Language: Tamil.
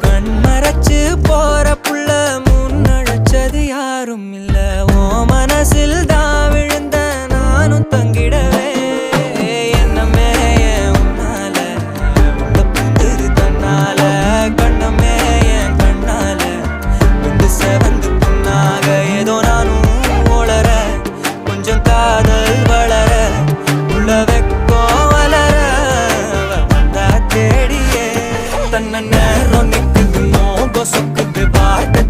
கண்மறைச்சு போற புள்ள முன்னழைச்சது யாரும் இல்ல. ஓ மனசில் தான் விழுந்த நானும் தங்கிடவே என்னமே உன்னால உள்ள புந்துரு தன்னால கண்ணமே என் கண்ணால வந்து செவந்து புண்ணாக ஏதோ நானும் ஓளற கொஞ்சம் காதல் வளர உள்ள வெக்கோ வளர வந்தா தேடியே தன்ன நேரம் நிக்குது மோகம் சொக்குது பாட்டு